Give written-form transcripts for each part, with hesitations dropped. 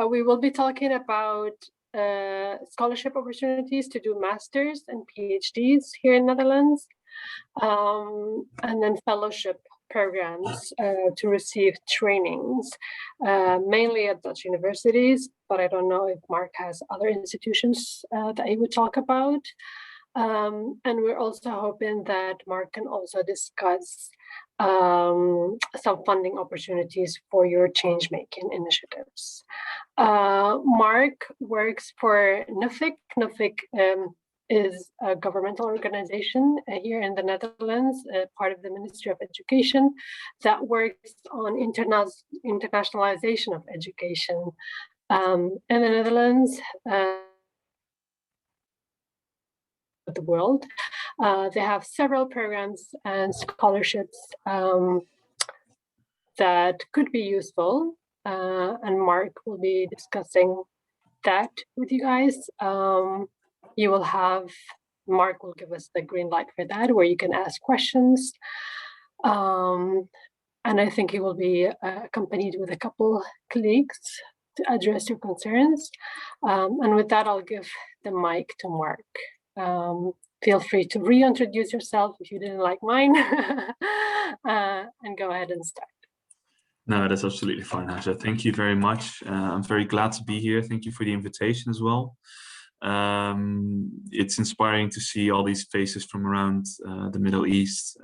we will be talking about scholarship opportunities to do masters and PhDs here in Netherlands, and then fellowship programs to receive trainings, mainly at Dutch universities, but I don't know if Mark has other institutions that he would talk about. And we're also hoping that Mark can also discuss some funding opportunities for your change-making initiatives. Mark works for Nuffic. Nuffic is a governmental organization here in the Netherlands, part of the Ministry of Education, that works on internationalization of education in the Netherlands. The world. They have several programs and scholarships that could be useful, and Mark will be discussing that with you guys. Mark will give us the green light for that, where you can ask questions. And I think he will be accompanied with a couple colleagues to address your concerns. And with that, I'll give the mic to Mark. Feel free to reintroduce yourself if you didn't like mine, and go ahead and start. No, that's absolutely fine, Haja. Thank you very much. I'm very glad to be here. Thank you for the invitation as well. It's inspiring to see all these faces from around the Middle East,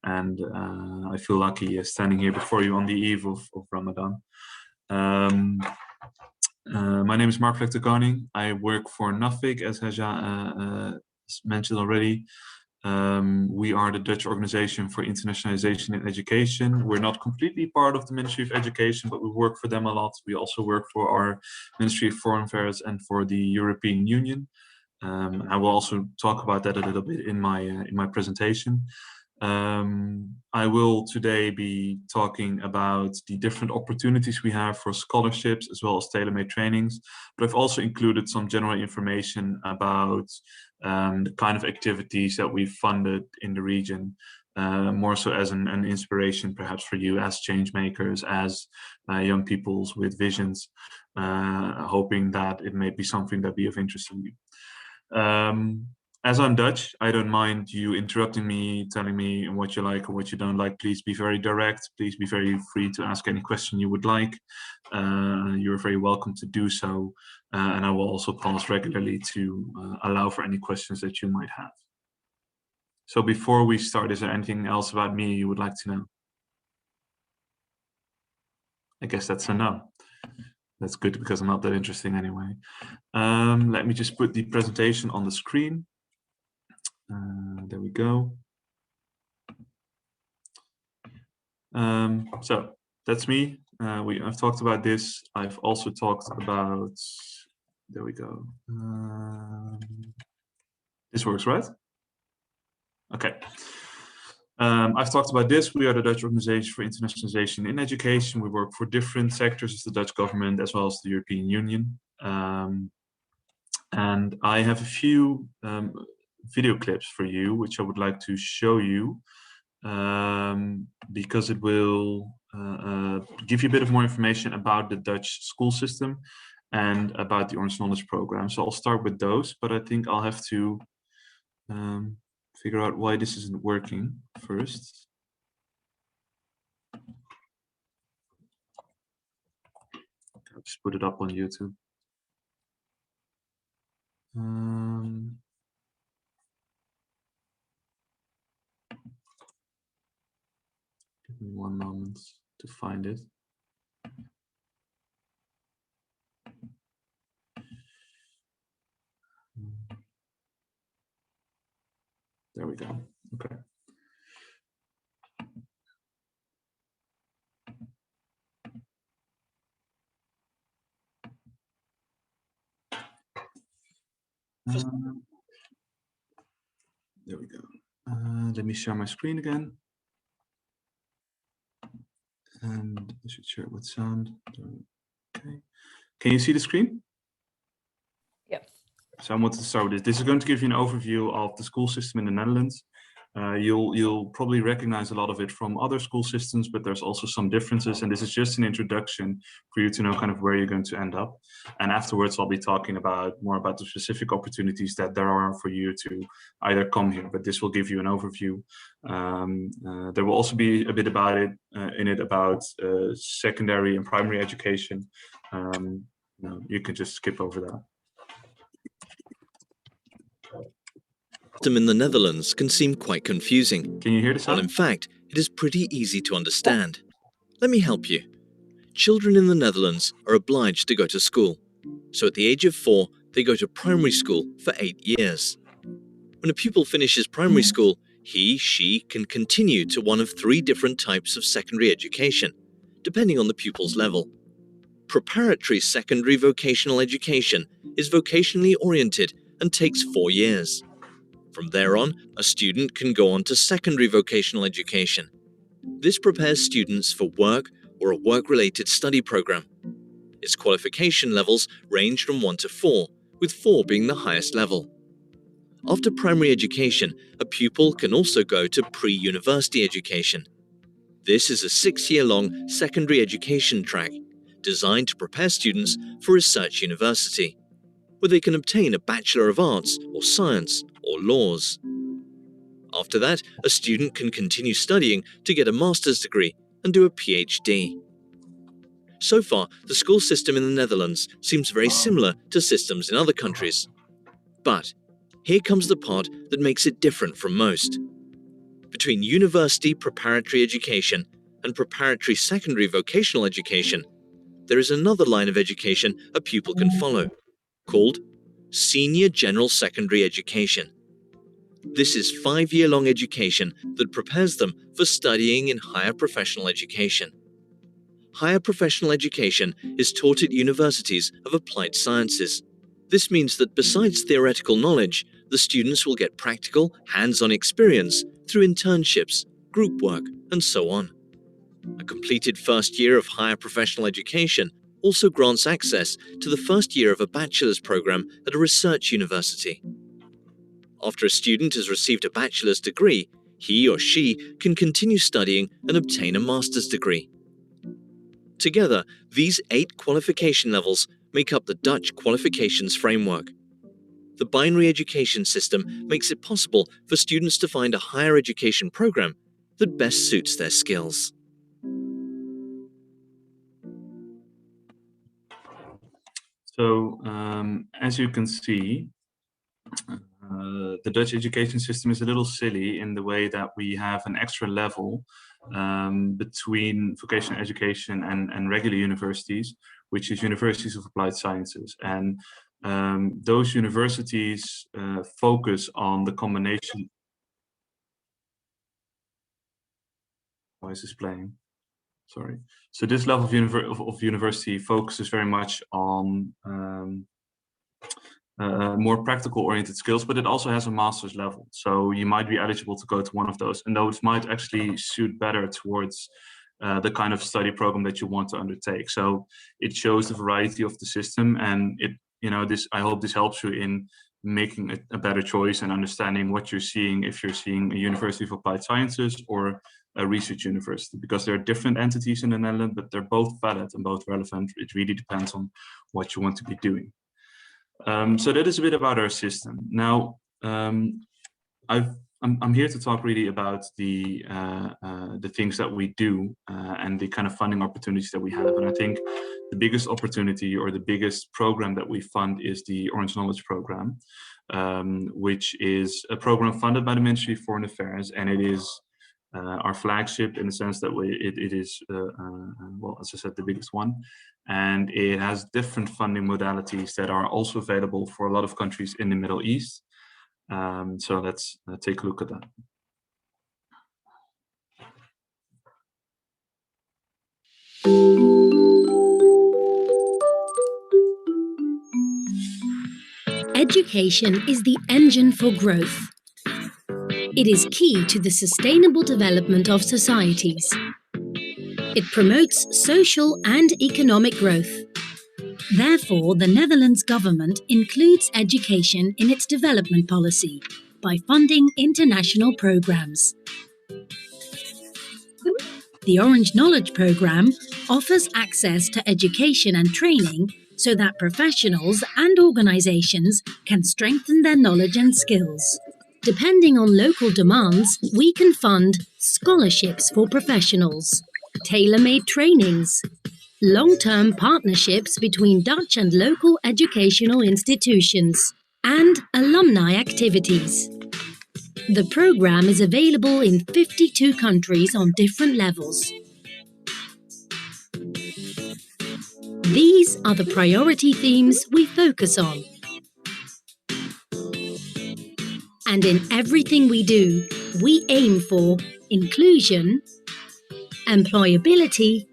and I feel lucky standing here before you on the eve of Ramadan. My name is Mark Vlechter-Koning. I work for Nuffic, as Haja mentioned already. We are the Dutch Organization for Internationalization in Education. We're not completely part of the Ministry of Education, but we work for them a lot. We also work for our Ministry of Foreign Affairs and for the European Union. I will also talk about that a little bit in my presentation. I will today be talking about the different opportunities we have for scholarships as well as tailor-made trainings, but I've also included some general information about the kind of activities that we've funded in the region, more so as an inspiration perhaps for you as change makers, as young peoples with visions, hoping that it may be something that be of interest to you. As I'm Dutch, I don't mind you interrupting me, telling me what you like or what you don't like. Please be very direct. Please be very free to ask any question you would like. You're very welcome to do so. And I will also pause regularly to allow for any questions that you might have. So before we start, is there anything else about me you would like to know? I guess that's a no. That's good because I'm not that interesting anyway. Let me just put the presentation on the screen. There we go. So that's me. I've talked about this. I've also talked about, there we go. This works, right? Okay. I've talked about this. We are the Dutch Organization for Internationalization in Education. We work for different sectors of the Dutch government as well as the European Union. And I have a few video clips for you, which I would like to show you because it will give you a bit of more information about the Dutch school system and about the Orange Knowledge Program. So I'll start with those, but I think I'll have to figure out why this isn't working first. I'll just put it up on YouTube. Give me one moment to find it. There we go. Okay. There we go. Let me share my screen again. And I should share it with sound. Okay. Can you see the screen? Yes. So I wanted to start with this. This is going to give you an overview of the school system in the Netherlands. You'll probably recognize a lot of it from other school systems, but there's also some differences. And this is just an introduction for you to know kind of where you're going to end up. And afterwards, I'll be talking more about the specific opportunities that there are for you to either come here, but this will give you an overview. There will also be a bit about it about secondary and primary education. You can just skip over that. In the Netherlands can seem quite confusing. Can you hear this? Well, in fact, it is pretty easy to understand. Let me help you. Children in the Netherlands are obliged to go to school. So at the age of 4, they go to primary school for 8 years. When a pupil finishes primary school, she can continue to one of 3 different types of secondary education, depending on the pupil's level. Preparatory secondary vocational education is vocationally oriented and takes 4 years. From there on, a student can go on to secondary vocational education. This prepares students for work or a work-related study program. Its qualification levels range from 1 to 4, with 4 being the highest level. After primary education, a pupil can also go to pre-university education. This is a 6-year-long secondary education track designed to prepare students for research university, where they can obtain a Bachelor of Arts or Science or Laws. After that, a student can continue studying to get a master's degree and do a PhD. So far, the school system in the Netherlands seems very similar to systems in other countries. But here comes the part that makes it different from most. Between university preparatory education and preparatory secondary vocational education, there is another line of education a pupil can follow, called Senior General Secondary Education. This is 5-year-long education that prepares them for studying in higher professional education. Higher professional education is taught at universities of applied sciences. This means that besides theoretical knowledge, the students will get practical, hands-on experience through internships, group work, and so on. A completed first year of higher professional education also grants access to the first year of a bachelor's program at a research university. After a student has received a bachelor's degree, he or she can continue studying and obtain a master's degree. Together, these 8 qualification levels make up the Dutch qualifications framework. The binary education system makes it possible for students to find a higher education program that best suits their skills. So, as you can see, the Dutch education system is a little silly in the way that we have an extra level between vocational education and regular universities, which is universities of applied sciences. And those universities focus on the combination. Why is this playing? Sorry. So this level of university focuses very much on more practical oriented skills, but it also has a master's level. So you might be eligible to go to one of those, and those might actually suit better towards the kind of study program that you want to undertake. So it shows the variety of the system, and I hope this helps you in making a better choice and understanding what you're seeing if you're seeing a University of Applied Sciences or a research university, because there are different entities in the Netherlands, but they're both valid and both relevant. It really depends on what you want to be doing. So that is a bit about our system. Now, I'm here to talk really about the things that we do and the kind of funding opportunities that we have. And I think the biggest opportunity or the biggest program that we fund is the Orange Knowledge Program, which is a program funded by the Ministry of Foreign Affairs, and it is our flagship in the sense that it is, well, as I said, the biggest one. And it has different funding modalities that are also available for a lot of countries in the Middle East. So let's take a look at that. Education is the engine for growth. It is key to the sustainable development of societies. It promotes social and economic growth. Therefore, the Netherlands government includes education in its development policy by funding international programs. The Orange Knowledge Programme offers access to education and training so that professionals and organisations can strengthen their knowledge and skills. Depending on local demands, we can fund scholarships for professionals, tailor-made trainings, long-term partnerships between Dutch and local educational institutions, and alumni activities. The programme is available in 52 countries on different levels. These are the priority themes we focus on. And in everything we do, we aim for inclusion, employability,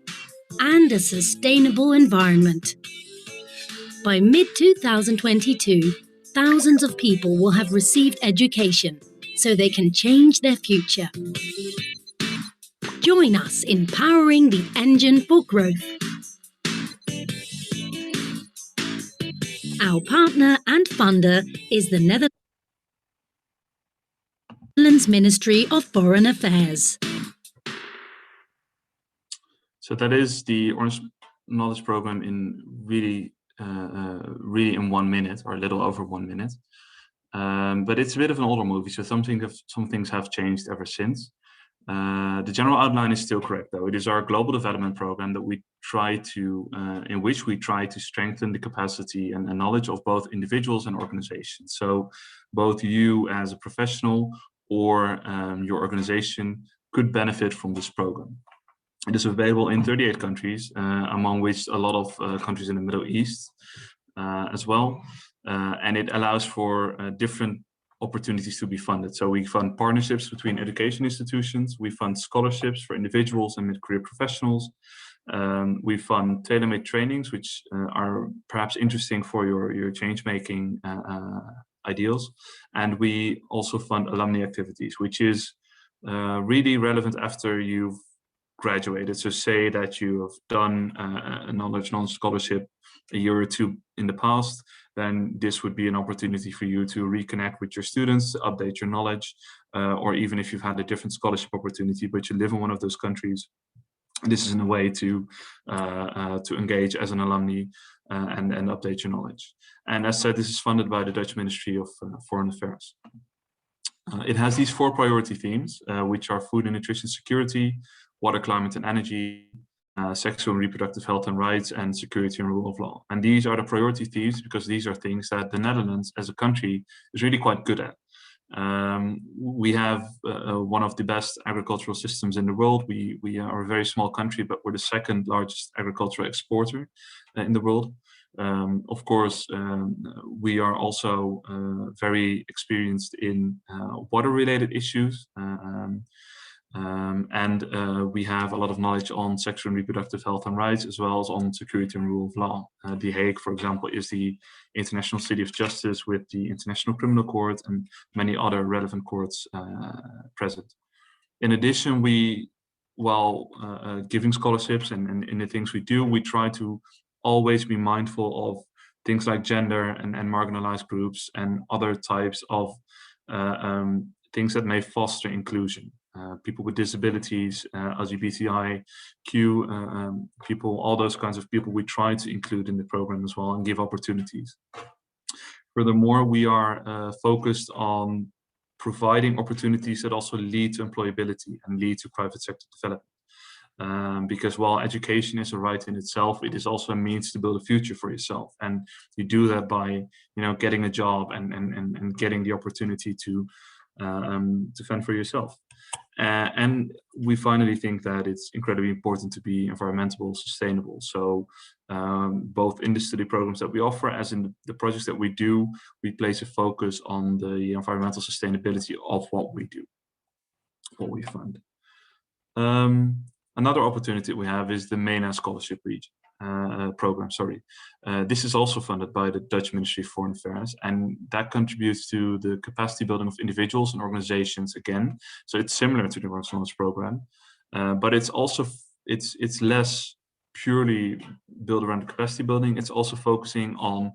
and a sustainable environment. By mid-2022, thousands of people will have received education so they can change their future. Join us in powering the engine for growth. Our partner and funder is the Netherlands Ministry of Foreign Affairs. So that is the Orange Knowledge Programme in really in 1 minute, or a little over 1 minute. But it's a bit of an older movie, so some things have changed ever since. The general outline is still correct, though. It is our global development program that we try to, in which we try to strengthen the capacity and knowledge of both individuals and organizations. So both you as a professional or your organization could benefit from this program. It is available in 38 countries, among which a lot of countries in the Middle East as well. And it allows for different opportunities to be funded. So we fund partnerships between education institutions, we fund scholarships for individuals and mid-career professionals, we fund tailor-made trainings, which are perhaps interesting for your change-making ideals, and we also fund alumni activities, which is really relevant after you've graduated. So say that you have done a knowledge scholarship a year or two in the past, then this would be an opportunity for you to reconnect with your students, update your knowledge, or even if you've had a different scholarship opportunity, but you live in one of those countries, this is a way to engage as an alumni and update your knowledge. And as said, this is funded by the Dutch Ministry of Foreign Affairs. It has these 4 priority themes, which are food and nutrition security, water, climate and energy, sexual and reproductive health and rights, and security and rule of law. And these are the priority themes because these are things that the Netherlands as a country is really quite good at. We have one of the best agricultural systems in the world. We are a very small country, but we're the 2nd largest agricultural exporter in the world. Of course, we are also very experienced in water-related issues. We have a lot of knowledge on sexual and reproductive health and rights, as well as on security and rule of law. The Hague, for example, is the international city of justice with the International Criminal Court and many other relevant courts present. In addition, while giving scholarships and in the things we do, we try to always be mindful of things like gender and marginalized groups and other types of things that may foster inclusion. People with disabilities, LGBTIQ people, all those kinds of people we try to include in the program as well and give opportunities. Furthermore, we are focused on providing opportunities that also lead to employability and lead to private sector development. Because while education is a right in itself, it is also a means to build a future for yourself. And you do that by, getting a job and getting the opportunity to fend for yourself. And we finally think that it's incredibly important to be environmentally sustainable. So both in the study programs that we offer, as in the projects that we do, we place a focus on the environmental sustainability of what we do, what we fund. Another opportunity we have is the MENA Scholarship Programme. This is also funded by the Dutch Ministry of Foreign Affairs, and that contributes to the capacity building of individuals and organizations again. So it's similar to the Orange Knowledge Programme, but it's also it's less purely built around the capacity building. It's also focusing on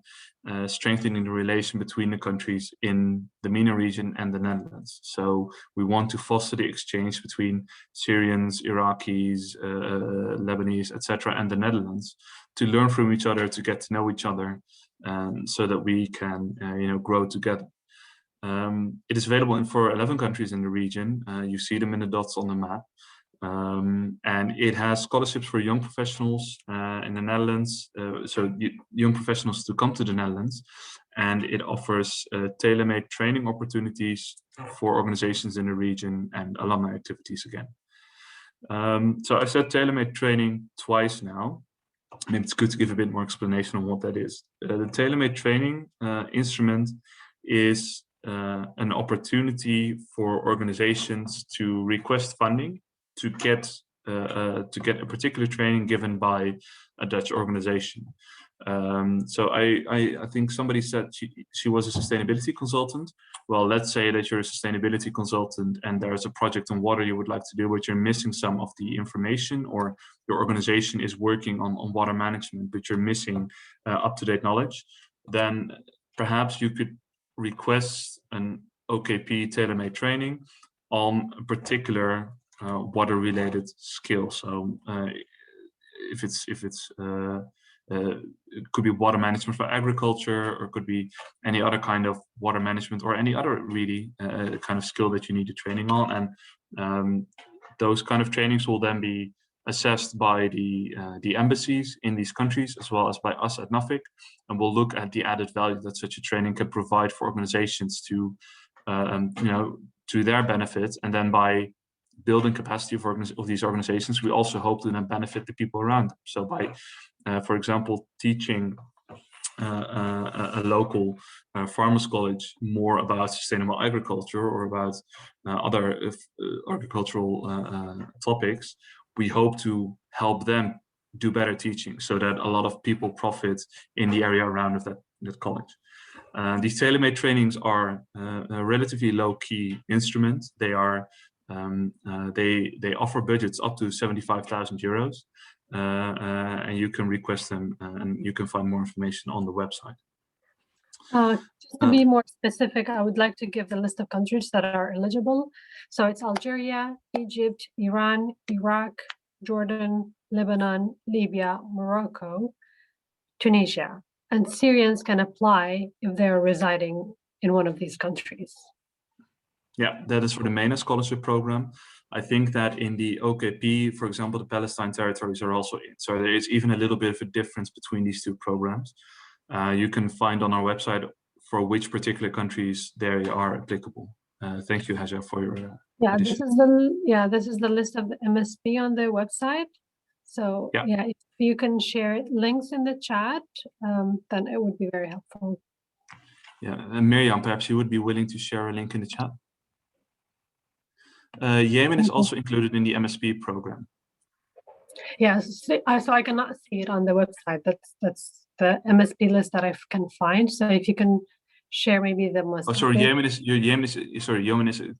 strengthening the relation between the countries in the MENA region and the Netherlands. So we want to foster the exchange between Syrians, Iraqis, Lebanese, etc., and the Netherlands, to learn from each other, to get to know each other, so that we can grow together. It is available for 11 countries in the region. You see them in the dots on the map. And it has scholarships for young professionals in the Netherlands, so young professionals to come to the Netherlands, and it offers tailor-made training opportunities for organizations in the region and alumni activities again. So I said tailor-made training twice now. Maybe it's good to give a bit more explanation on what that is. The tailor-made training instrument is an opportunity for organizations to request funding to get a particular training given by a Dutch organization. So I think somebody said she was a sustainability consultant. Well, let's say that you're a sustainability consultant and there's a project on water you would like to do, but you're missing some of the information, or your organization is working on water management, but you're missing up-to-date knowledge. Then perhaps you could request an OKP tailor-made training on a particular water-related skill. So if it's it could be water management for agriculture, or it could be any other kind of water management, or any other really kind of skill that you need a training on. And those kind of trainings will then be assessed by the embassies in these countries, as well as by us at Nuffic, and we'll look at the added value that such a training can provide for organizations to to their benefit. And then by building capacity of these organizations, we also hope to then benefit the people around them. So by, for example, teaching a local farmers college more about sustainable agriculture, or about other agricultural topics, we hope to help them do better teaching, so that a lot of people profit in the area around of that college. These tailor-made trainings are a relatively low-key instrument. They are they offer budgets up to 75,000 euros, and you can request them, and you can find more information on the website. Just to be more specific, I would like to give the list of countries that are eligible. So it's Algeria, Egypt, Iran, Iraq, Jordan, Lebanon, Libya, Morocco, Tunisia. And Syrians can apply if they're residing in one of these countries. Yeah, that is for the MENA Scholarship Programme. I think that in the OKP, for example, the Palestine territories are also in. So there is even a little bit of a difference between these two programs. You can find on our website for which particular countries they are applicable. Thank you, Haja, for your addition. This is the list of the MSP on their website. So yeah, if you can share links in the chat, then it would be very helpful. Yeah, and Miriam, perhaps you would be willing to share a link in the chat. Yemen is also included in the MSP program. Yes, so I cannot see it on the website. That's the MSP list that I can find. So if you can share maybe the most. Oh, sorry, Yemen is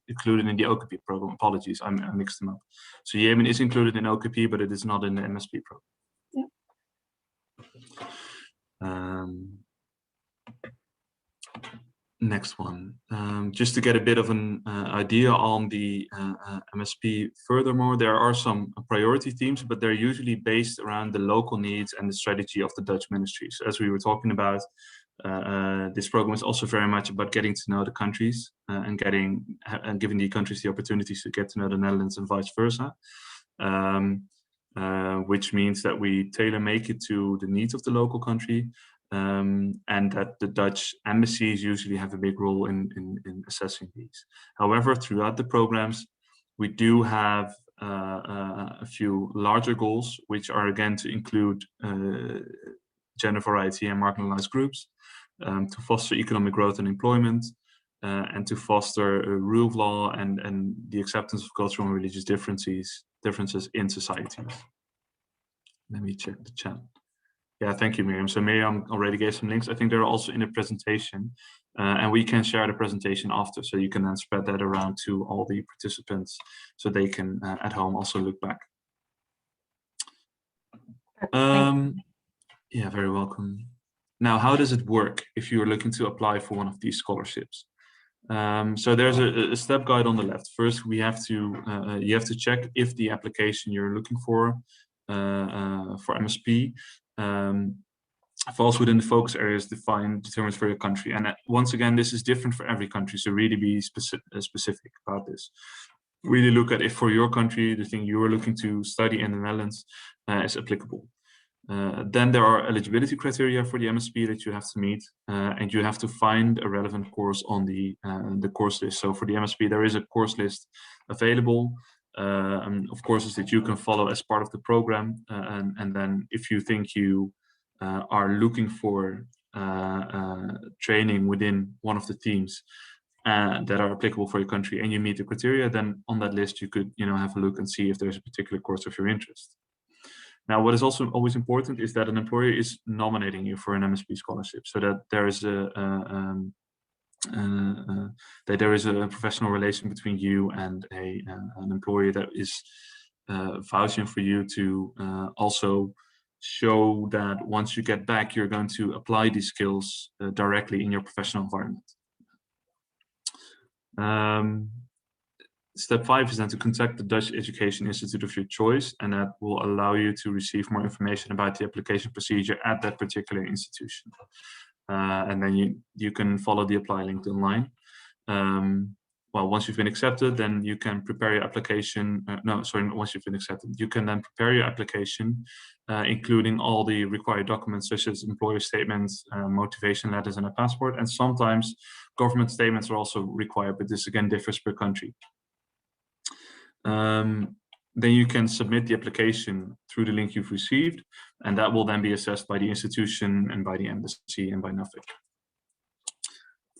included in the OKP program. Apologies, I mixed them up. So Yemen is included in OKP, but it is not in the MSP program. Yeah. Next one, just to get a bit of an idea on the MSP. Furthermore, there are some priority themes, but they're usually based around the local needs and the strategy of the Dutch ministries. As we were talking about, this program is also very much about getting to know the countries and giving the countries the opportunities to get to know the Netherlands and vice versa. Which means that we tailor-make it to the needs of the local country. And that the Dutch embassies usually have a big role in assessing these. However, throughout the programs, we do have a few larger goals, which are again to include gender variety and marginalized groups, to foster economic growth and employment, and to foster rule of law and the acceptance of cultural and religious differences in societies. Let me check the chat. Yeah, thank you, Miriam. So Miriam already gave some links. I think they're also in the presentation, and we can share the presentation after, so you can then spread that around to all the participants, so they can at home also look back. Yeah, very welcome. Now, how does it work if you are looking to apply for one of these scholarships? So there's a step guide on the left. First, we have to you have to check if the application you're looking for MSP falls within the focus areas determined for your country. And once again, this is different for every country. So really be specific about this. Really look at if for your country, the thing you are looking to study in the Netherlands is applicable. Then there are eligibility criteria for the MSP that you have to meet, and you have to find a relevant course on the course list. So for the MSP, there is a course list available of courses that you can follow as part of the program. And then if you think you are looking for training within one of the themes that are applicable for your country and you meet the criteria, then on that list you could have a look and see if there's a particular course of your interest. Now, what is also always important is that an employer is nominating you for an MSP scholarship, so that there is a professional relation between you and an employer that is vouching for you to also show that once you get back, you're going to apply these skills directly in your professional environment. Step 5 is then to contact the Dutch Education Institute of your choice, and that will allow you to receive more information about the application procedure at that particular institution. And then you can follow the apply link online. Well, once you've been accepted, then you can prepare your application. Once you've been accepted, you can then prepare your application, including all the required documents such as employer statements, motivation letters, and a passport. And sometimes government statements are also required, but this again differs per country. Then you can submit the application through the link you've received, and that will then be assessed by the institution and by the embassy and by Nuffic.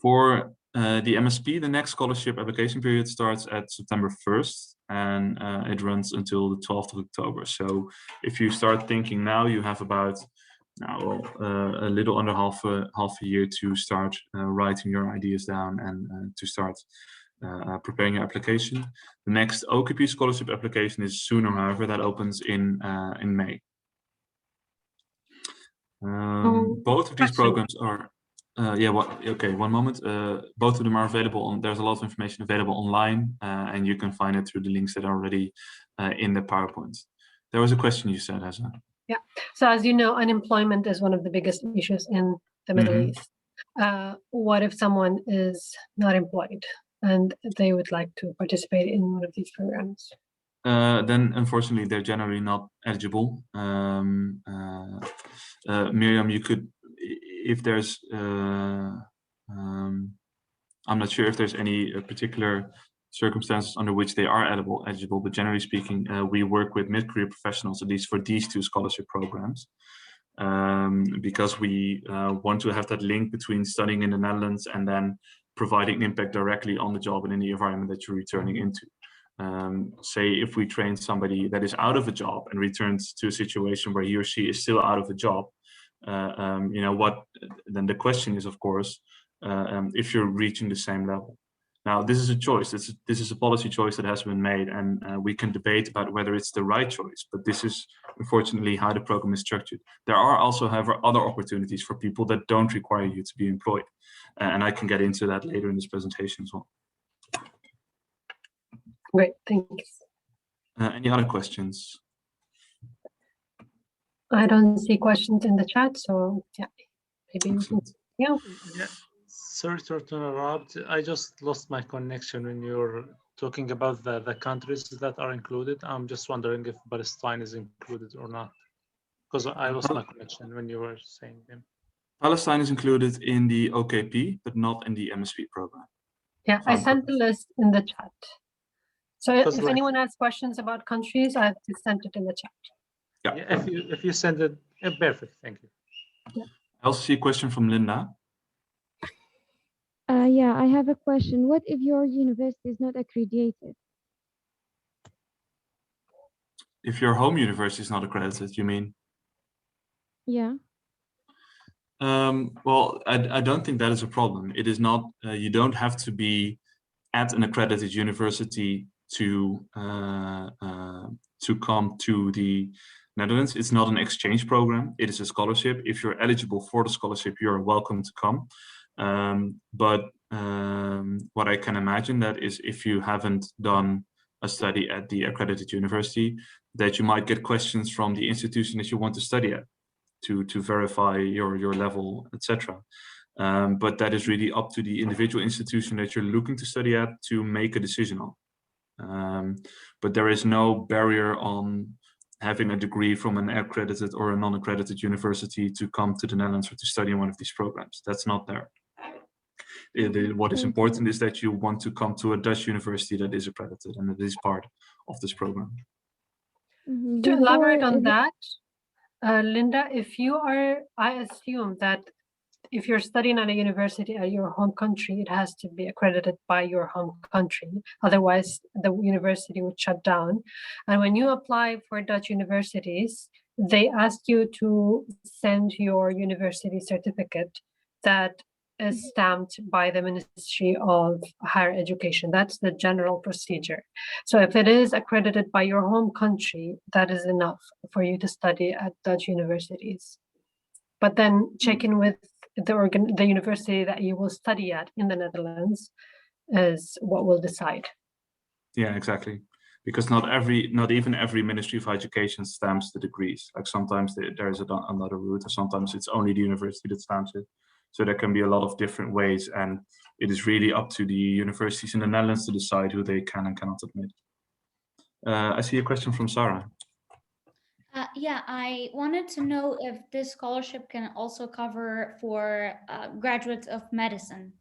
For the MSP, the next scholarship application period starts at September 1st, and it runs until the 12th of October. So if you start thinking now, you have about a little under half a year to start writing your ideas down and to start preparing your application. The next OKP scholarship application is sooner, however, that opens in May. Both of these programs are, one moment. Both of them are available there's a lot of information available online, and you can find it through the links that are already in the PowerPoint. There was a question you said, Heza. Yeah, so as you know, unemployment is one of the biggest issues in the Middle East. What if someone is not employed and they would like to participate in one of these programs? Then unfortunately they're generally not eligible. Miriam, you could, if there's, I'm not sure if there's any particular circumstances under which they are eligible, but generally speaking, we work with mid-career professionals, at least for these two scholarship programs, because we want to have that link between studying in the Netherlands and then providing impact directly on the job and in the environment that you're returning into. Say if we train somebody that is out of a job and returns to a situation where he or she is still out of a job, then the question is, of course, if you're reaching the same level. Now, this is a choice. This is a policy choice that has been made, and we can debate about whether it's the right choice, but this is unfortunately how the program is structured. There are also, however, other opportunities for people that don't require you to be employed, and I can get into that later in this presentation as well. Great, thanks. Any other questions? I don't see questions in the chat, so yeah, maybe we can. Yeah. Sorry to interrupt. I just lost my connection when you're talking about the countries that are included. I'm just wondering if Palestine is included or not, because I lost my connection when you were saying them. Palestine is included in the OKP, but not in the MSP program. Yeah, I sent the list in the chat. So if anyone has questions about countries, I have to send it in the chat. Yeah, if you send it, perfect, thank you. Yeah. I also see a question from Linda. Yeah, I have a question. What if your university is not accredited? If your home university is not accredited, you mean? Yeah. Well, I don't think that is a problem. It is not, you don't have to be at an accredited university to come to the Netherlands. It's not an exchange program, it is a scholarship. If you're eligible for the scholarship, you're welcome to come. But what I can imagine that is if you haven't done a study at the accredited university, that you might get questions from the institution that you want to study at to verify your level, etc. But that is really up to the individual institution that you're looking to study at to make a decision on. But there is no barrier on having a degree from an accredited or a non-accredited university to come to the Netherlands or to study in one of these programs. That's not there. What is important is that you want to come to a Dutch university that is accredited and that is part of this program. To elaborate on that, Linda, I assume that if you're studying at a university at your home country, it has to be accredited by your home country. Otherwise, the university would shut down. And when you apply for Dutch universities, they ask you to send your university certificate that is stamped by the Ministry of Higher Education. That's the general procedure. So if it is accredited by your home country, that is enough for you to study at Dutch universities. But then check in with the university that you will study at in the Netherlands is what will decide. Yeah, exactly. Because not even every Ministry of Education stamps the degrees. Like sometimes there is another route, or sometimes it's only the university that stamps it. So there can be a lot of different ways, and it is really up to the universities in the Netherlands to decide who they can and cannot admit. I see a question from Sarah. Yeah, I wanted to know if this scholarship can also cover for graduates of medicine.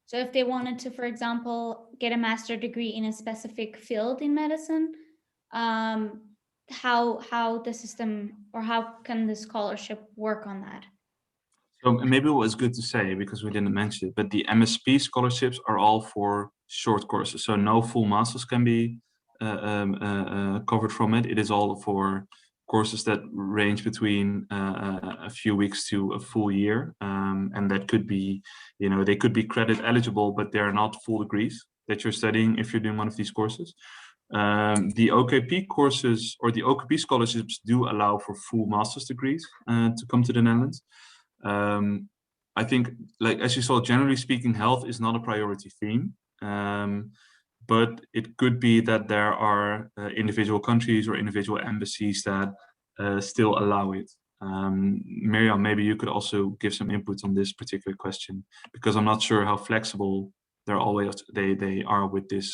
So if they wanted to, for example, get a master's degree in a specific field in medicine, how the system or how can the scholarship work on that? So maybe it was good to say, because we didn't mention it, but the MSP scholarships are all for short courses. So no full masters can be covered from it. It is all for courses that range between a few weeks to a full year. And that could be, they could be credit eligible, but they're not full degrees that you're studying if you're doing one of these courses. The OKP courses or the OKP scholarships do allow for full master's degrees to come to the Netherlands. I think, like as you saw, generally speaking, health is not a priority theme, but it could be that there are individual countries or individual embassies that still allow it. Miriam, maybe you could also give some input on this particular question, because I'm not sure how flexible they are with this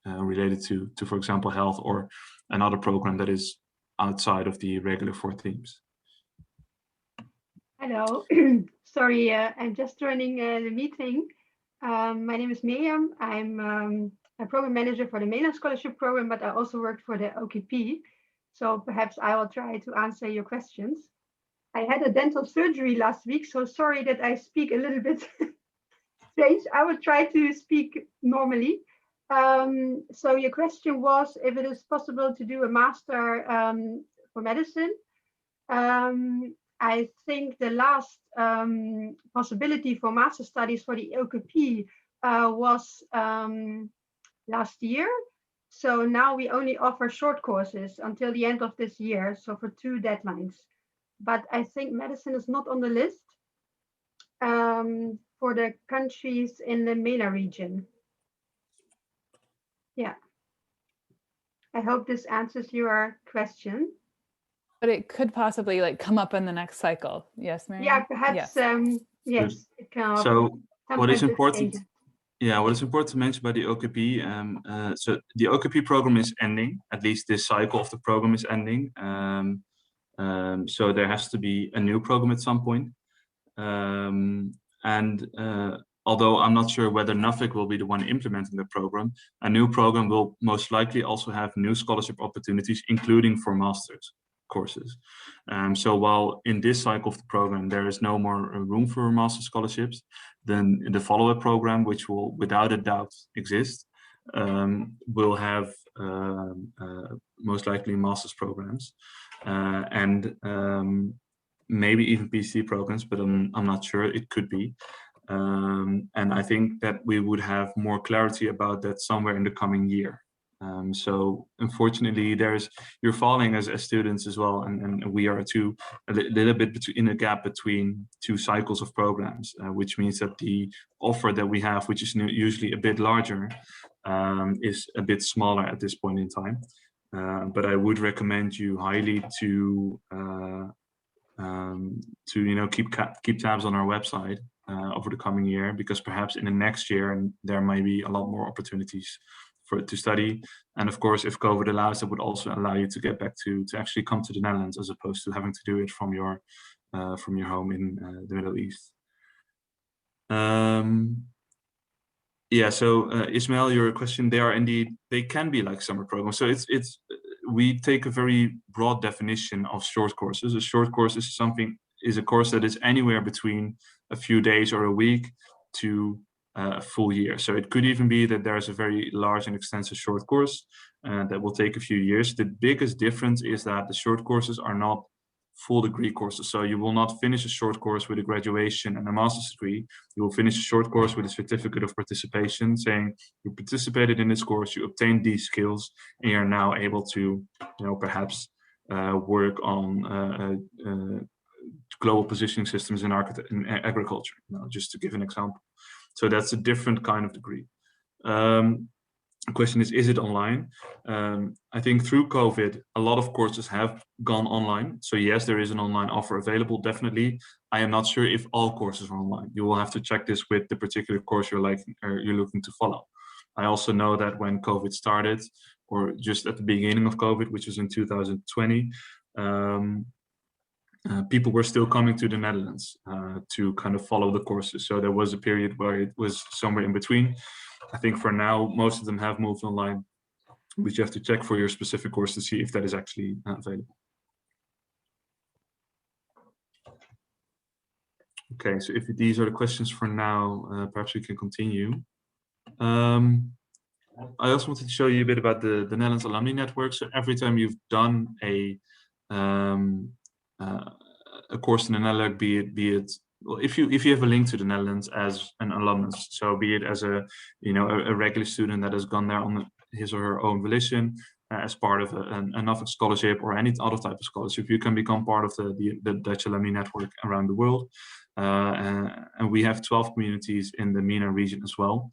related to, for example, health or another program that is outside of the regular 4 themes. Hello, sorry, I'm just joining the meeting. My name is Miriam. I'm a program manager for the MENA Scholarship Programme, but I also worked for the OKP. So perhaps I will try to answer your questions. I had a dental surgery last week, so sorry that I speak a little bit strange. I will try to speak normally. So your question was if it is possible to do a master for medicine. I think the last possibility for master studies for the OKP was last year. So now we only offer short courses until the end of this year, so for 2 deadlines. But I think medicine is not on the list for the countries in the MENA region. Yeah. I hope this answers your question. But it could possibly come up in the next cycle. Yes, Mary? Yeah, perhaps. Yes. Yes, it can. So what is important? Yeah, what is important to mention about the OKP? So the OKP program is ending. At least this cycle of the program is ending. So there has to be a new program at some point. Although I'm not sure whether Nuffic will be the one implementing the program, a new program will most likely also have new scholarship opportunities, including for masters courses. So while in this cycle of the program there is no more room for master scholarships, then the follow-up program, which will without a doubt exist, will have most likely master's programs and maybe even PhD programs, but I'm not sure. It could be. And I think that we would have more clarity about that somewhere in the coming year. So unfortunately, you're falling as students as well, and we are too, a little bit in a gap between two cycles of programs, which means that the offer that we have, which is usually a bit larger, is a bit smaller at this point in time. But I would recommend you highly to keep tabs on our website over the coming year, because perhaps in the next year there might be a lot more opportunities to study. And of course, if COVID allows, that would also allow you to get back to actually come to the Netherlands, as opposed to having to do it from your home in the Middle East. Yeah, so Ismail, your question, they can be like summer programs. So we take a very broad definition of short courses. A short course is a course that is anywhere between a few days or a week to a full year. So it could even be that there's a very large and extensive short course that will take a few years. The biggest difference is that the short courses are not full degree courses. So you will not finish a short course with a graduation and a master's degree. You will finish a short course with a certificate of participation saying you participated in this course, you obtained these skills, and you're now able to, perhaps work on global positioning systems in agriculture, just to give an example. So that's a different kind of degree. The question is it online? I think through COVID, a lot of courses have gone online. So yes, there is an online offer available, definitely. I am not sure if all courses are online. You will have to check this with the particular course you're looking to follow. I also know that when COVID started, or just at the beginning of COVID, which was in 2020, people were still coming to the Netherlands to kind of follow the courses. So there was a period where it was somewhere in between. I think for now, most of them have moved online, but you have to check for your specific course to see if that is actually available. Okay, so if these are the questions for now, perhaps we can continue. I also wanted to show you a bit about the Netherlands Alumni Network. So every time you've done a course in the Netherlands, be it well, if you have a link to the Netherlands as an alumnus, so be it as a regular student that has gone there on his or her own volition, as part of a Nuffic scholarship or any other type of scholarship, you can become part of the Dutch Alumni Network around the world. And we have 12 communities in the MENA region as well.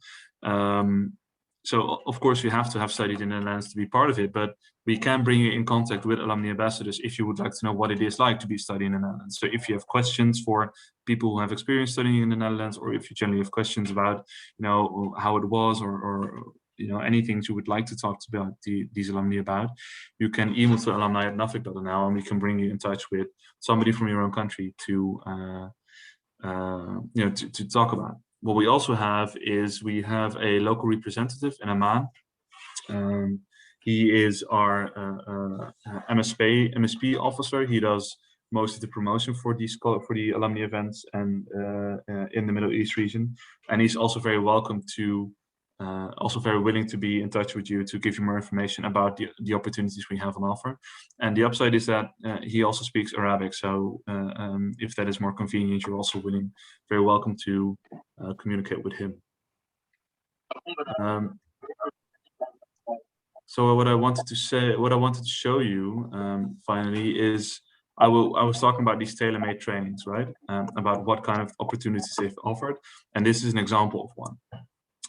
So of course you have to have studied in the Netherlands to be part of it, but we can bring you in contact with alumni ambassadors if you would like to know what it is like to be studying in the Netherlands. So if you have questions for people who have experience studying in the Netherlands, or if you generally have questions about, how it was, or anything you would like to talk about these alumni about, you can email to alumni@nuffic.nl, and we can bring you in touch with somebody from your own country to talk about. What we also have is we have a local representative in Oman. He is our MSP officer. He does most of the promotion for the alumni events and in the Middle East region. And he's also very welcome to, also very willing to be in touch with you to give you more information about the opportunities we have on offer. And the upside is that he also speaks Arabic. So if that is more convenient, you're also very welcome to communicate with him. So what I wanted to show you finally is I was talking about these tailor-made trainings, right? About what kind of opportunities they've offered, and this is an example of one.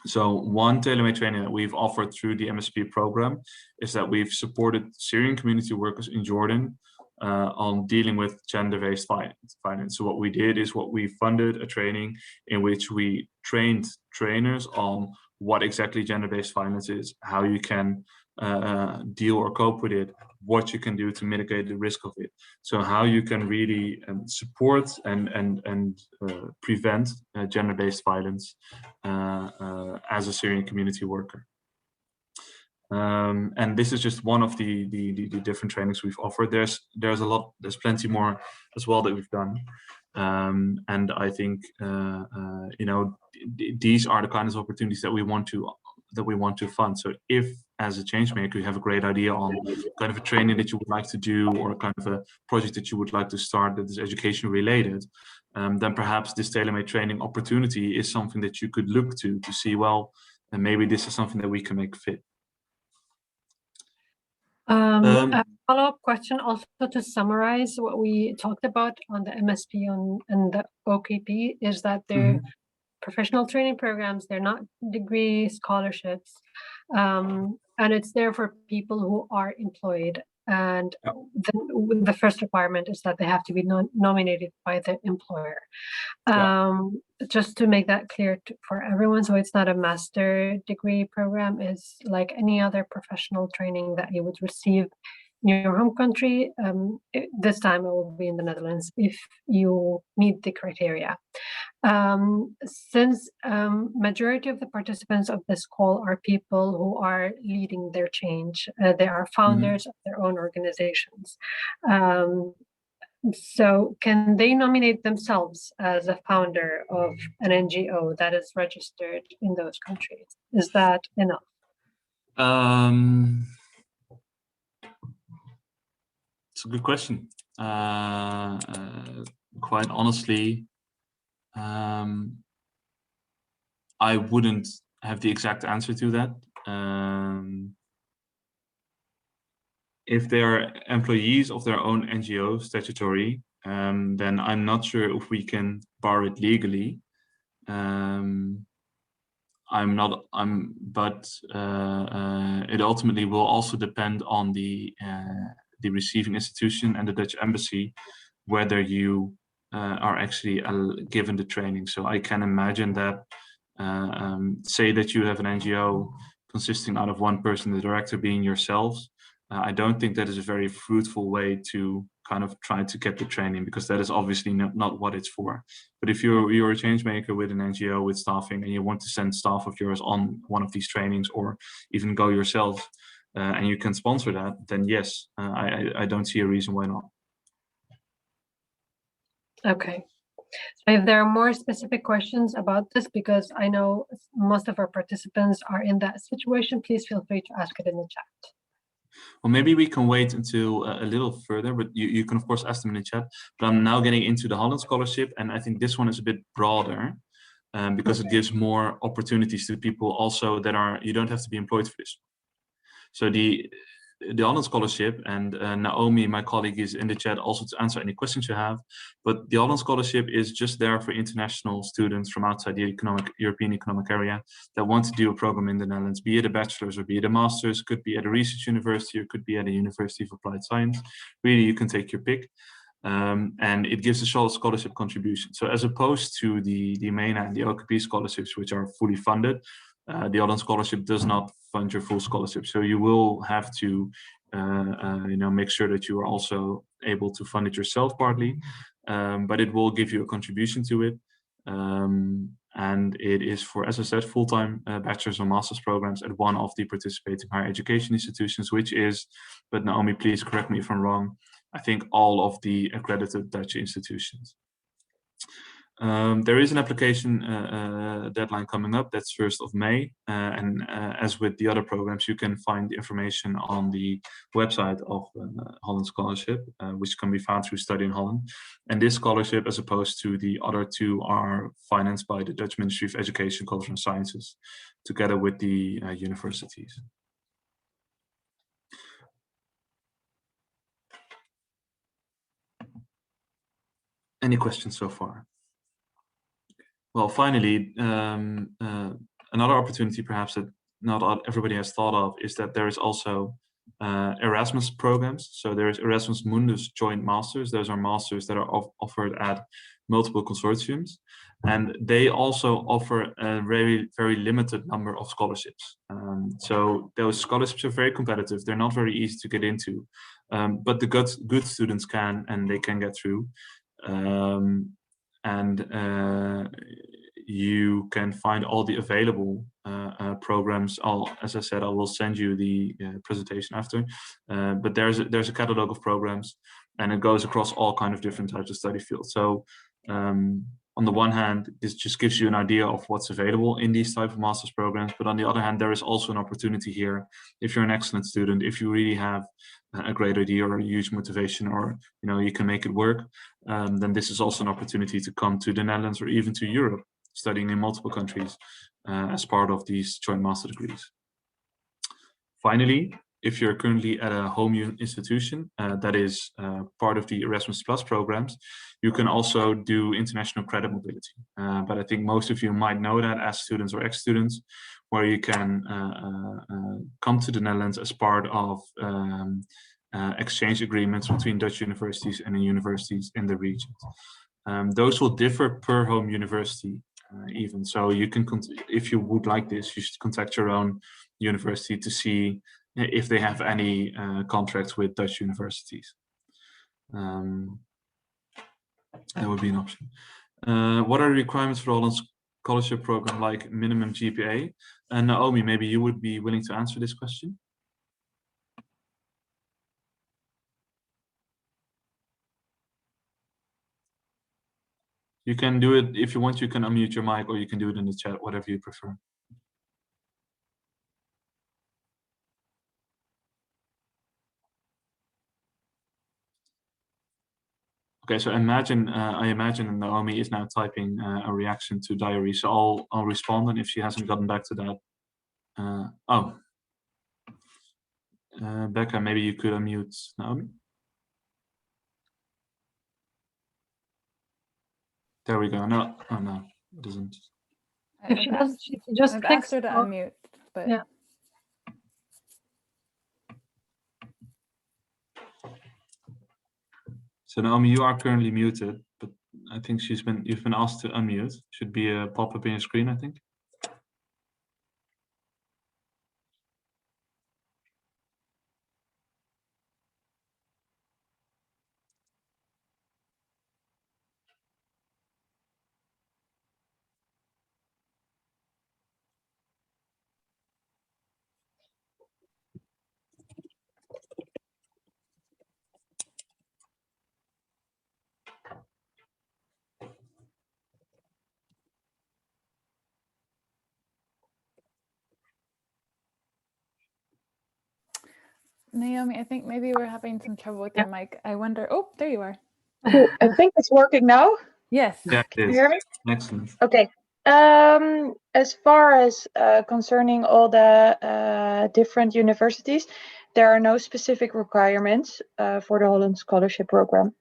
So one tailor-made training that we've offered through the MSP program is that we've supported Syrian community workers in Jordan on dealing with gender-based violence. So what we did is we funded a training in which we trained trainers on what exactly gender-based violence is, how you can deal or cope with it, what you can do to mitigate the risk of it. So how you can really support and prevent gender-based violence as a Syrian community worker. And this is just one of the different trainings we've offered. There's plenty more as well that we've done. And I think these are the kinds of opportunities that we want to fund. So if as a change maker you have a great idea on kind of a training that you would like to do, or kind of a project that you would like to start that is education related, then perhaps this tailor-made training opportunity is something that you could look to see, well, and maybe this is something that we can make fit. A follow-up question also to summarize what we talked about on the MSP and the OKP is that they're professional training programs, they're not degree scholarships, and it's there for people who are employed. And the first requirement is that they have to be nominated by the employer. Just to make that clear for everyone, so it's not a master degree program, it's like any other professional training that you would receive in your home country. This time it will be in the Netherlands if you meet the criteria. Since majority of the participants of this call are people who are leading their change, they are founders of their own organizations. So can they nominate themselves as a founder of an NGO that is registered in those countries? Is that enough? It's a good question. Quite honestly, I wouldn't have the exact answer to that. If they are employees of their own NGO statutory, then I'm not sure if we can bar it legally. But it ultimately will also depend on the receiving institution and the Dutch embassy, whether you are actually given the training. So I can imagine that, say that you have an NGO consisting out of one person, the director being yourselves. I don't think that is a very fruitful way to kind of try to get the training, because that is obviously not what it's for. But if you're a change maker with an NGO with staffing and you want to send staff of yours on one of these trainings, or even go yourself, and you can sponsor that, then yes, I don't see a reason why not. Okay. So if there are more specific questions about this, because I know most of our participants are in that situation, please feel free to ask it in the chat. Well, maybe we can wait until a little further, but you can of course ask them in the chat. But I'm now getting into the Holland Scholarship, and I think this one is a bit broader, because it gives more opportunities to people also that are, you don't have to be employed for this. So the Holland Scholarship, and Naomi, my colleague, is in the chat also to answer any questions you have. But the Holland Scholarship is just there for international students from outside the European Economic Area that want to do a program in the Netherlands, be it a bachelor's or be it a master's, could be at a research university or could be at a University of Applied Science. Really, you can take your pick. And it gives a scholarship contribution. So as opposed to the MENA and the OKP scholarships, which are fully funded, the Holland Scholarship does not fund your full scholarship. So you will have to make sure that you are also able to fund it yourself partly, but it will give you a contribution to it. And it is for, as I said, full-time bachelor's or master's programs at one of the participating higher education institutions, which is, but Naomi, please correct me if I'm wrong, I think all of the accredited Dutch institutions. There is an application deadline coming up. That's 1st of May. And as with the other programs, you can find the information on the website of Holland Scholarship, which can be found through Study in Holland. And this scholarship, as opposed to the other two, are financed by the Dutch Ministry of Education, Culture and Sciences, together with the universities. Any questions so far? Well, finally, another opportunity perhaps that not everybody has thought of is that there is also Erasmus programs. So there is Erasmus Mundus Joint Masters. Those are masters that are offered at multiple consortiums. And they also offer a very, very limited number of scholarships. So those scholarships are very competitive. They're not very easy to get into, but the good students can, and they can get through. You can find all the available programs. As I said, I will send you the presentation after. But there's a catalog of programs, and it goes across all kind of different types of study fields. So on the one hand, this just gives you an idea of what's available in these type of master's programs. But on the other hand, there is also an opportunity here. If you're an excellent student, if you really have a great idea or a huge motivation, or you can make it work, then this is also an opportunity to come to the Netherlands or even to Europe, studying in multiple countries as part of these joint master degrees. Finally, if you're currently at a home institution that is part of the Erasmus Plus programs, you can also do international credit mobility. But I think most of you might know that as students or ex-students, where you can come to the Netherlands as part of exchange agreements between Dutch universities and universities in the region. Those will differ per home university even. So you can, if you would like this, you should contact your own university to see if they have any contracts with Dutch universities. That would be an option. What are the requirements for Holland Scholarship Programme, like minimum GPA? And Naomi, maybe you would be willing to answer this question? You can do it if you want. You can unmute your mic, or you can do it in the chat, whatever you prefer. Okay, so imagine, I imagine Naomi is now typing a reaction to diary, so I'll respond, and if she hasn't gotten back to that, Becca, maybe you could unmute Naomi. There we go. No, oh no, it doesn't. If she does, she just I've clicks asked her to on- unmute, but yeah. So Naomi, you are currently muted, but I think you've been asked to unmute. Should be a pop-up in your screen, I think. Naomi, I think maybe we're having some trouble with your mic. I wonder. Oh, there you are. Cool. I think it's working now. Yes. Yeah, it Can you is. hear me? Excellent. Okay. As far as concerning all the different universities, there are no specific requirements for the Holland Scholarship Programme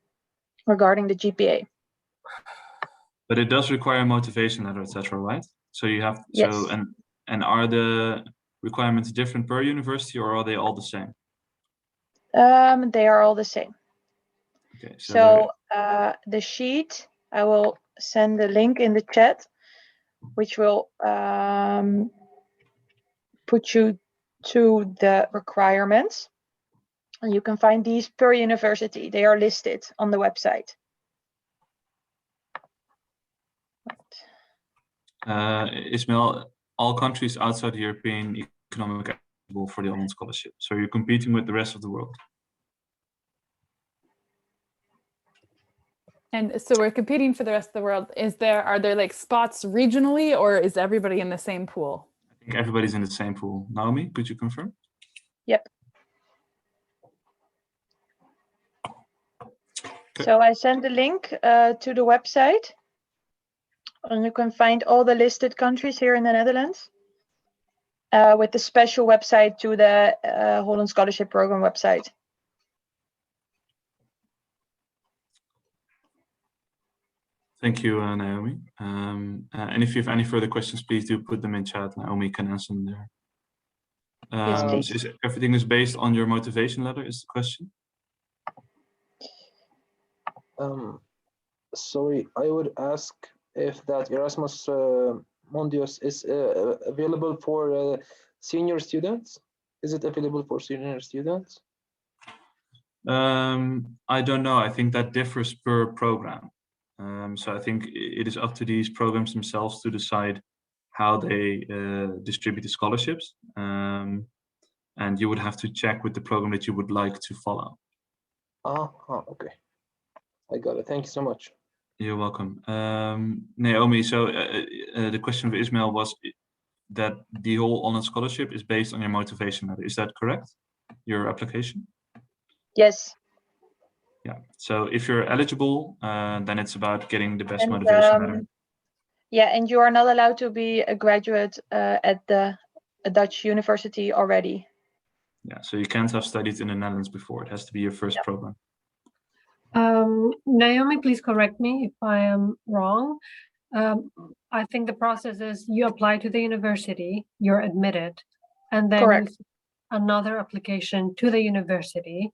regarding the GPA. But it does require a motivation letter, etc., right? So you have Yes. so and are the requirements different per university, or are they all the same? They are all the same. Okay, So the sheet, I will send the link in the chat, which will put you to the requirements. And you can find these per university. They are listed on the website. Ismail, all countries outside the European Economic Area for the Holland Scholarship. So you're competing with the rest of the world. And so we're competing for the rest of the world. Are there like spots regionally, or is everybody in the same pool? I think everybody's in the same pool. Naomi, could you confirm? Yep. Okay. So I sent the link to the website, and you can find all the listed countries here in the Netherlands with the special website to the Holland Scholarship Programme website. Thank you, Naomi. And if you have any further questions, please do put them in chat. Naomi can answer them there. Yes, please. Is everything is based on your motivation letter, is the question? Sorry, I would ask if that Erasmus Mundus is available for senior students. Is it available for senior students? I don't know. I think that differs per program. So I think it is up to these programs themselves to decide how they distribute the scholarships. And you would have to check with the program that you would like to follow. Okay. I got it. Thank you so much. You're welcome. Naomi, so the question of Ismail was that the whole Holland Scholarship is based on your motivation letter. Is that correct? Your application? Yes. Yeah. So if you're eligible, then it's about getting the best motivation letter. Yeah, and you are not allowed to be a graduate at a Dutch university already. Yeah, so you can't have studied in the Netherlands before. It has to be your first program. Naomi, please correct me if I am wrong. I think the process is you apply to the university, you're admitted, and then Correct. you submit another application to the university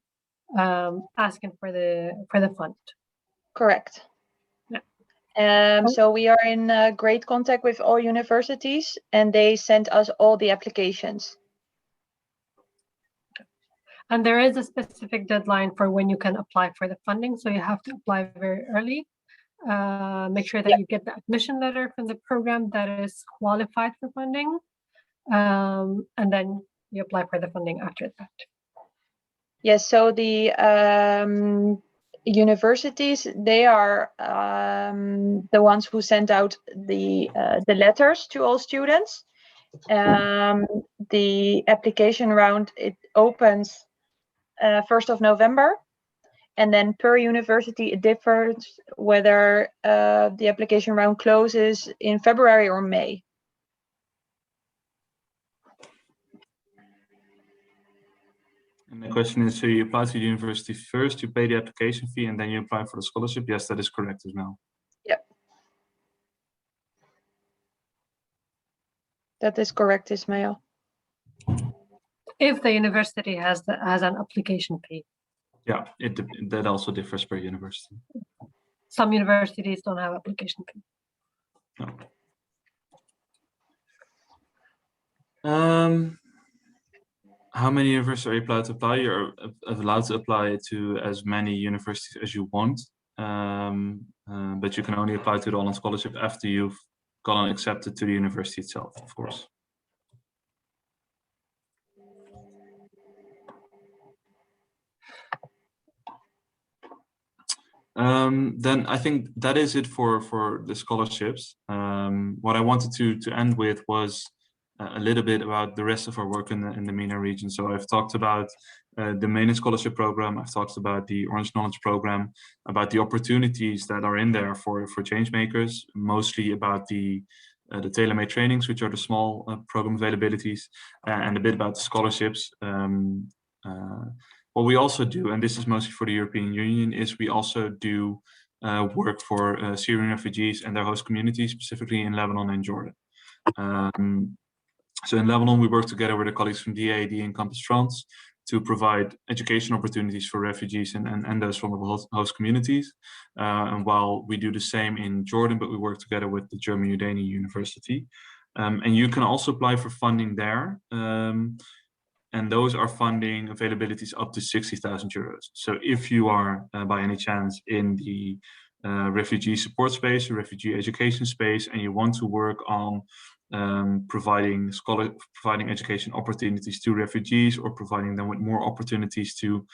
asking for the fund. Correct. So we are in great contact with all universities, and they sent us all the applications. And there is a specific deadline for when you can apply for the funding, so you have to apply very early. Make sure that you get the admission letter from the program that is qualified for funding, and then you apply for the funding after that. Yes, so the universities, they are the ones who send out the letters to all students. The application round, it opens 1st of November, and then per university it differs whether the application round closes in February or May. And the question is, so you apply to the university first, you pay the application fee, and then you apply for the scholarship? Yes, that is correct as well. Yep. That is correct, Ismail. If the university has an application fee. Yeah, that also differs per university. Some universities don't have application fee. No. How many universities are you allowed to apply? You're allowed to apply to as many universities as you want, but you can only apply to the Holland Scholarship after you've gotten accepted to the university itself, of course. Then I think that is it for the scholarships. What I wanted to end with was a little bit about the rest of our work in the MENA region. So I've talked about the MENA Scholarship Programme. I've talked about the Orange Knowledge Programme, about the opportunities that are in there for changemakers, mostly about the tailor-made trainings, which are the small program availabilities, and a bit about the scholarships. What we also do, and this is mostly for the European Union, is we also do work for Syrian refugees and their host communities, specifically in Lebanon and Jordan. So in Lebanon, we work together with the colleagues from DAAD and Campus France to provide education opportunities for refugees and those vulnerable host communities. And while we do the same in Jordan, but we work together with the German Udani University. And you can also apply for funding there. And those are funding availabilities up to 60,000 euros. So if you are by any chance in the refugee support space, or refugee education space, and you want to work on providing education opportunities to refugees, or providing them with more opportunities to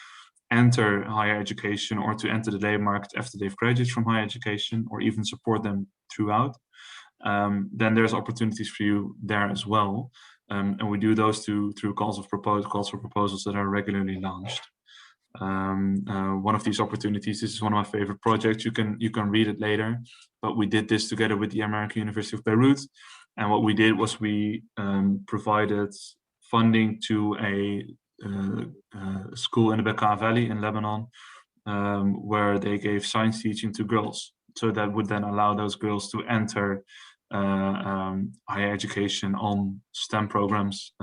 enter higher education or to enter the labor market after they've graduated from higher education, or even support them throughout, then there's opportunities for you there as well. And we do those through calls for proposals that are regularly launched. One of these opportunities, this is one of my favorite projects. You can read it later, but we did this together with the American University of Beirut. And what we did was we provided funding to a school in the Bekaa Valley in Lebanon, where they gave science teaching to girls. So that would then allow those girls to enter higher education on STEM programs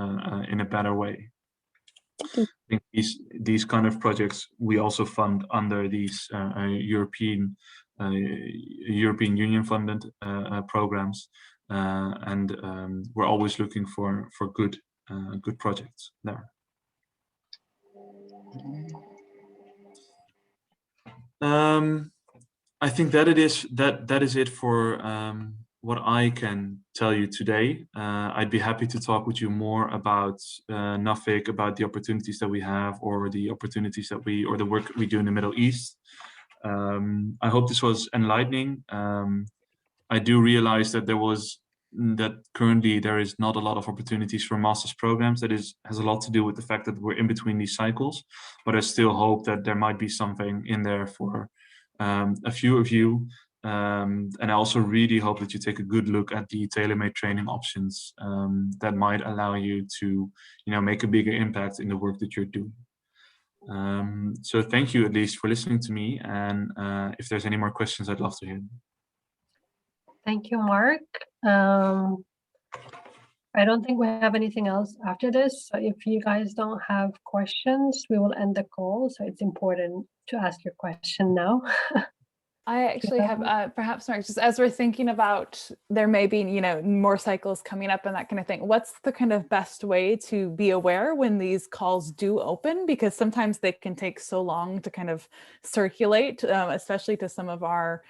in a better way. I think these kind of projects we also fund under these European Union funded programs, and we're always looking for good projects there. I think that is it for what I can tell you today. I'd be happy to talk with you more about Nuffic, about the opportunities that we have, or the opportunities that or the work we do in the Middle East. I hope this was enlightening. I do realize that currently there is not a lot of opportunities for master's programs. That has a lot to do with the fact that we're in between these cycles, but I still hope that there might be something in there for a few of you. And I also really hope that you take a good look at the tailor-made training options that might allow you to, make a bigger impact in the work that you're doing. So thank you at least for listening to me. And if there's any more questions, I'd love to hear them. Thank you, Mark. I don't think we have anything else after this. So if you guys don't have questions, we will end the call. So it's important to ask your question now. I actually have, perhaps, Mark, just as we're thinking about there may be, more cycles coming up and that kind of thing, what's the kind of best way to be aware when these calls do open? Because sometimes they can take so long to kind of circulate, especially to some of our,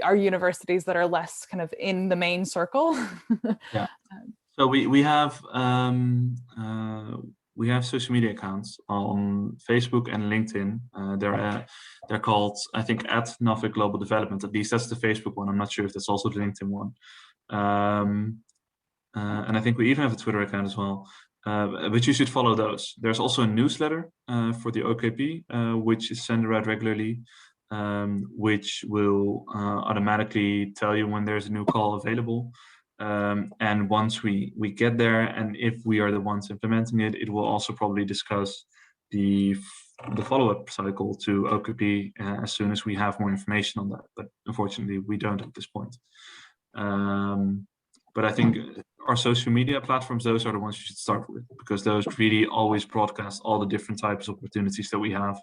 our universities that are less kind of in the main circle. Yeah. So we have social media accounts on Facebook and LinkedIn. They're called, I think, @Nuffic Global Development. At least that's the Facebook one. I'm not sure if that's also the LinkedIn one. And I think we even have a Twitter account as well. But you should follow those. There's also a newsletter for the OKP, which is sent out regularly, which will automatically tell you when there's a new call available. And once we get there, and if we are the ones implementing it, it will also probably discuss the follow-up cycle to OKP as soon as we have more information on that. But unfortunately, we don't at this point. But I think our social media platforms, those are the ones you should start with, because those really always broadcast all the different types of opportunities that we have.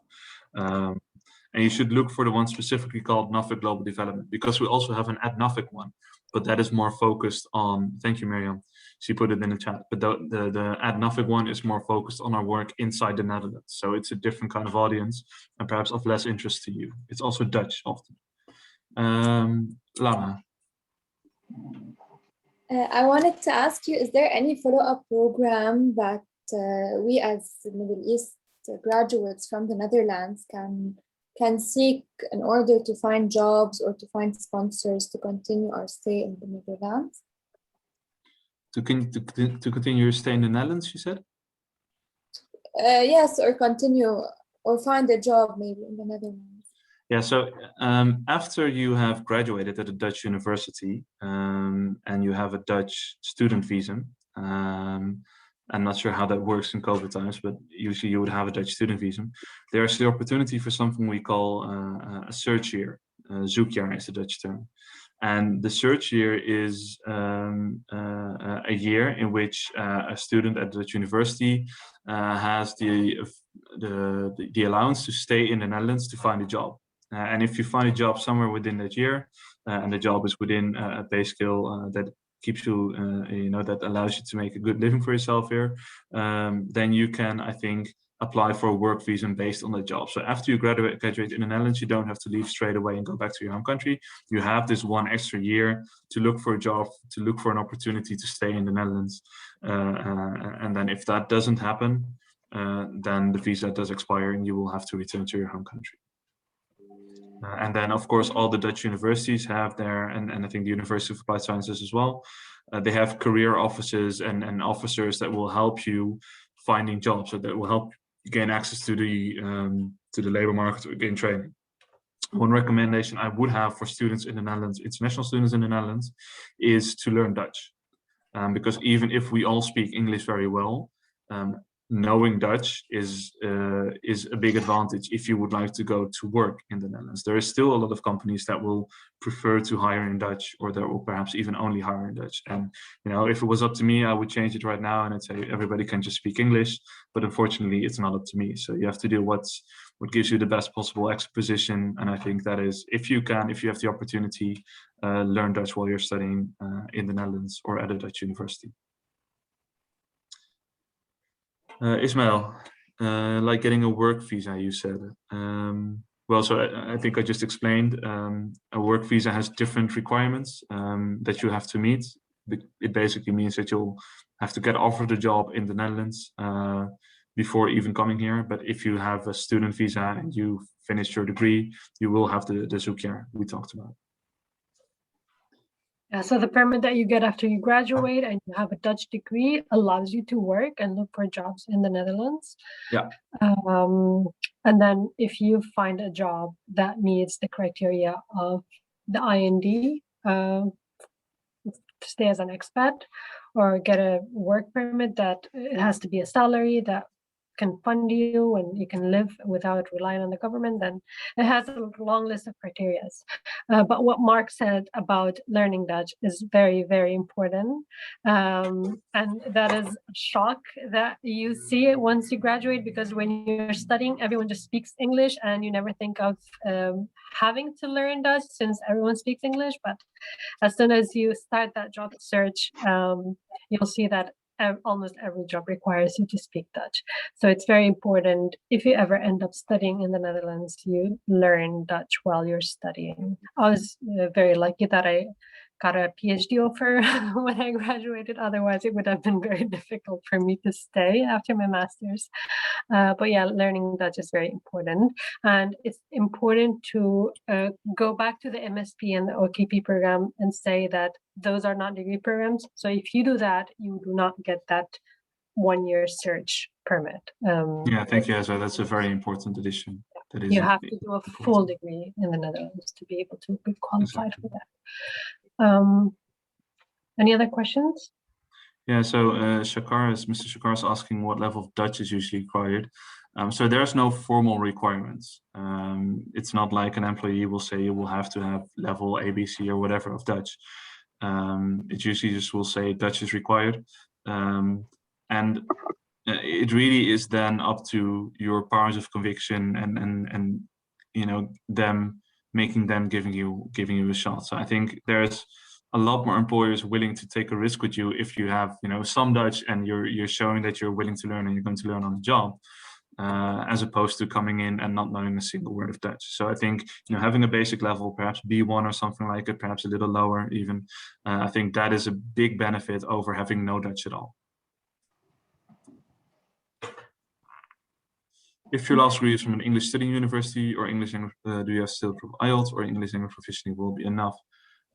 And you should look for the one specifically called Nuffic Global Development, because we also have an @Nuffic one, but that is more focused on, thank you, Miriam, she put it in the chat, but the @Nuffic one is more focused on our work inside the Netherlands. So it's a different kind of audience and perhaps of less interest to you. It's also Dutch often. Lana. I wanted to ask you, is there any follow-up program that we as Middle East graduates from the Netherlands can seek in order to find jobs or to find sponsors to continue our stay in the Netherlands? To continue your stay in the Netherlands, you said? Yes, or continue or find a job maybe in the Netherlands. Yeah, so after you have graduated at a Dutch university and you have a Dutch student visa, I'm not sure how that works in COVID times, but usually you would have a Dutch student visa. There's the opportunity for something we call a search year. Zoekjaar is the Dutch term. And the search year is a year in which a student at the Dutch university has the allowance to stay in the Netherlands to find a job. And if you find a job somewhere within that year, and the job is within a pay scale that keeps you, that allows you to make a good living for yourself here, then you can, I think, apply for a work visa based on that job. So after you graduate in the Netherlands, you don't have to leave straight away and go back to your home country. You have this one extra year to look for a job, to look for an opportunity to stay in the Netherlands. And then if that doesn't happen, then the visa does expire and you will have to return to your home country. And then, of course, all the Dutch universities have their, and I think the University of Applied Sciences as well, they have career offices and officers that will help you finding jobs, so that will help you gain access to the labor market or gain training. One recommendation I would have for students in the Netherlands, international students in the Netherlands, is to learn Dutch. Because even if we all speak English very well, knowing Dutch is a big advantage if you would like to go to work in the Netherlands. There is still a lot of companies that will prefer to hire in Dutch, or that will perhaps even only hire in Dutch. And if it was up to me, I would change it right now and I'd say everybody can just speak English. But unfortunately, it's not up to me. So you have to do what gives you the best possible exposition. And I think that is, if you have the opportunity, learn Dutch while you're studying in the Netherlands or at a Dutch university. Ismail, like getting a work visa, you said. Well, so I think I just explained, a work visa has different requirements that you have to meet. It basically means that you'll have to get offered a job in the Netherlands before even coming here. But if you have a student visa and you finish your degree, you will have the zoekjaar we talked about. Yeah, so the permit that you get after you graduate and you have a Dutch degree allows you to work and look for jobs in the Netherlands. Yeah. And then if you find a job that meets the criteria of the IND, stay as an expat, or get a work permit that it has to be a salary that can fund you and you can live without relying on the government, then it has a long list of criteria. But what Mark said about learning Dutch is very, very important. And that is a shock that you see it once you graduate, because when you're studying, everyone just speaks English and you never think of having to learn Dutch since everyone speaks English. But as soon as you start that job search, you'll see that almost every job requires you to speak Dutch. So it's very important, if you ever end up studying in the Netherlands, you learn Dutch while you're studying. I was very lucky that I got a PhD offer when I graduated. Otherwise, it would have been very difficult for me to stay after my master's. But yeah, learning Dutch is very important. And it's important to go back to the MSP and the OKP program and say that those are not degree programs. So if you do that, you do not get that 1-year search permit. Yeah, thank you, Ezra. That's a very important addition. That is you have to do a full degree in the Netherlands to be able to be qualified for that. Any other questions? Yeah, so Mr. Shakar is asking what level of Dutch is usually required. So there's no formal requirements. It's not like an employee will say you will have to have level ABC or whatever of Dutch. It usually just will say Dutch is required. And it really is then up to your powers of conviction and you know, them giving you a shot. So I think there's a lot more employers willing to take a risk with you if you have, you know, some Dutch and you're showing that you're willing to learn and you're going to learn on the job, as opposed to coming in and not knowing a single word of Dutch. So I think, you know, having a basic level, perhaps B1 or something like it, perhaps a little lower even, I think that is a big benefit over having no Dutch at all. If your last degree is from an English studying university or English language, do you have still prove IELTS or English language proficiency will be enough?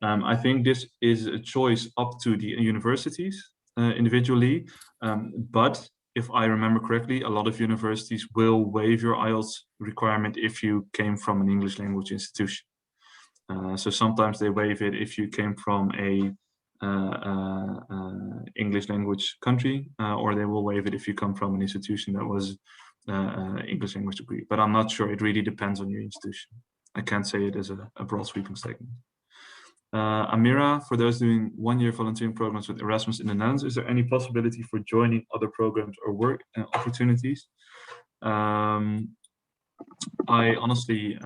I think this is a choice up to the universities individually, but if I remember correctly, a lot of universities will waive your IELTS requirement if you came from an English language institution. So sometimes they waive it if you came from a English language country, or they will waive it if you come from an institution that was English language degree. But I'm not sure. It really depends on your institution. I can't say it as a broad sweeping statement. Amira, for those doing 1-year volunteering programs with Erasmus in the Netherlands, is there any possibility for joining other programs or work opportunities? I honestly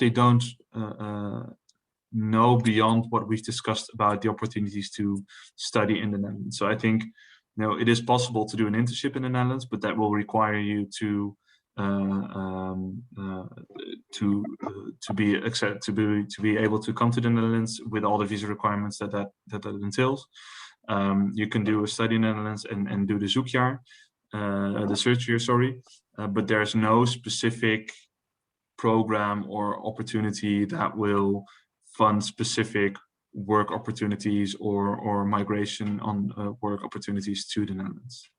don't know beyond what we've discussed about the opportunities to study in the Netherlands. So I think, you know, it is possible to do an internship in the Netherlands, but that will require you to be able to come to the Netherlands with all the visa requirements that entails. You can do a study in the Netherlands and do the zoekjaar, the search year, sorry, but there's no specific program or opportunity that will fund specific work opportunities or migration on work opportunities to the Netherlands.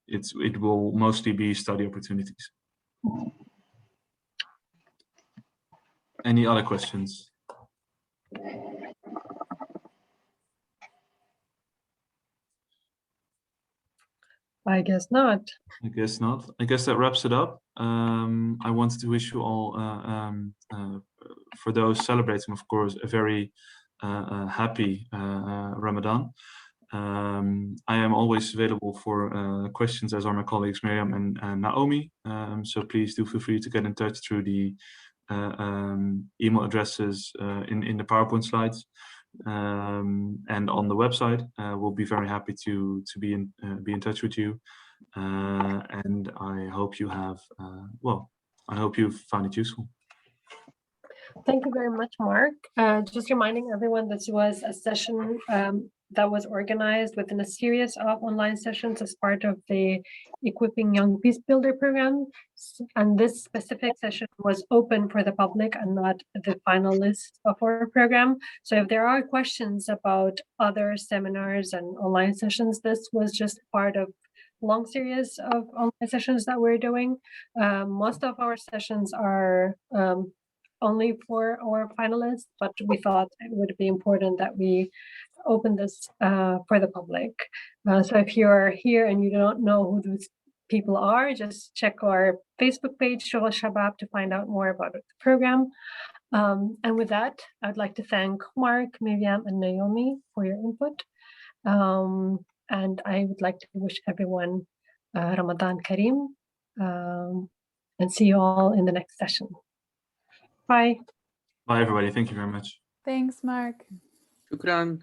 It will mostly be study opportunities. Any other questions? I guess not. I guess not. I guess that wraps it up. I wanted to wish you all, for those celebrating, of course, a very happy Ramadan. I am always available for questions, as are my colleagues Miriam and Naomi. So please do feel free to get in touch through the email addresses in the PowerPoint slides and on the website. We'll be very happy to be in touch with you. And I hope you have, I hope you've found it useful. Thank you very much, Mark. Just reminding everyone, this was a session that was organized within a series of online sessions as part of the Equipping Young Peace Builder program. And this specific session was open for the public and not the final list of our program. So if there are questions about other seminars and online sessions, this was just part of long series of online sessions that we're doing. Most of our sessions are only for our finalists, but we thought it would be important that we open this for the public. So if you're here and you don't know who those people are, just check our Facebook page, Shul Shabab, to find out more about the program. And with that, I'd like to thank Mark, Miriam, and Naomi for your input. And I would like to wish everyone Ramadan Kareem, and see you all in the next session. Bye. Bye, everybody. Thank you very much. Thanks, Mark. Shukran.